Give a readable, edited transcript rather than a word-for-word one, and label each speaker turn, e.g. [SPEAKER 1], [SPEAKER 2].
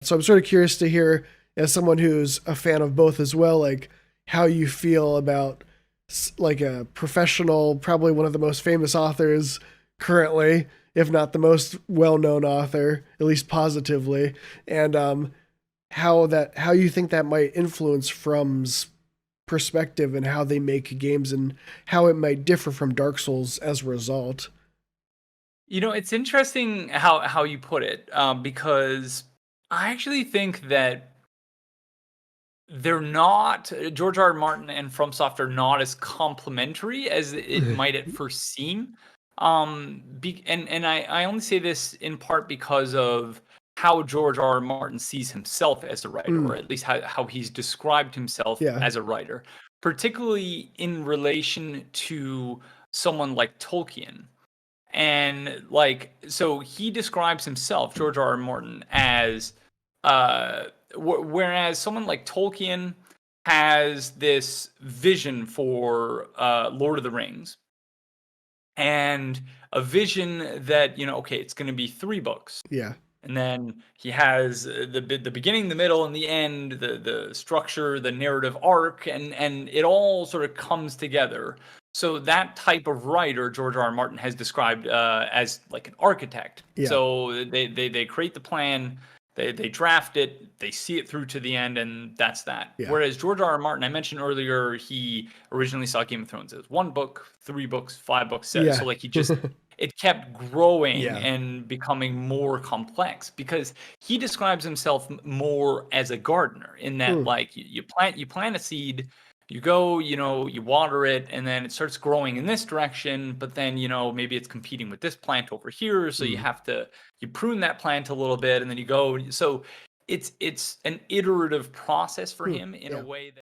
[SPEAKER 1] So I'm sort of curious to hear, as someone who's a fan of both as well, like how you feel about like a professional, probably one of the most famous authors currently, if not the most well-known author, at least positively, and how you think that might influence From's perspective and how they make games and how it might differ from Dark Souls as a result.
[SPEAKER 2] It's interesting how you put it, because I actually think that they're not George R. R. Martin and FromSoft are not as complementary as it might at first seem. And I only say this in part because of how George R. R. Martin sees himself as a writer,
[SPEAKER 1] Mm,
[SPEAKER 2] or at least how he's described himself
[SPEAKER 1] yeah,
[SPEAKER 2] as a writer, particularly in relation to someone like Tolkien. And like, so he describes himself, George R. R. Martin, as uh whereas someone like Tolkien has this vision for Lord of the Rings, and a vision that, okay, it's going to be 3 books,
[SPEAKER 1] yeah,
[SPEAKER 2] and then he has the beginning, the middle, and the end, the structure, the narrative arc, and it all sort of comes together. So that type of writer, George R. R. Martin has described as like an architect.
[SPEAKER 1] yeah.
[SPEAKER 2] So they create the plan, they draft it, they see it through to the end, and that's that.
[SPEAKER 1] Yeah.
[SPEAKER 2] Whereas George R. R. Martin, I mentioned earlier, he originally saw Game of Thrones as 1 book, 3 books, 5 books. So
[SPEAKER 1] Yeah.
[SPEAKER 2] like he just it kept growing
[SPEAKER 1] Yeah.
[SPEAKER 2] and becoming more complex, because he describes himself more as a gardener, in that,
[SPEAKER 1] Mm,
[SPEAKER 2] like, you plant a seed, you go, you water it, and then it starts growing in this direction, but then, maybe it's competing with this plant over here, so
[SPEAKER 1] mm.
[SPEAKER 2] you prune that plant a little bit, and then you go. So it's an iterative process for
[SPEAKER 1] Hmm.
[SPEAKER 2] him, in a
[SPEAKER 1] Yeah.
[SPEAKER 2] way that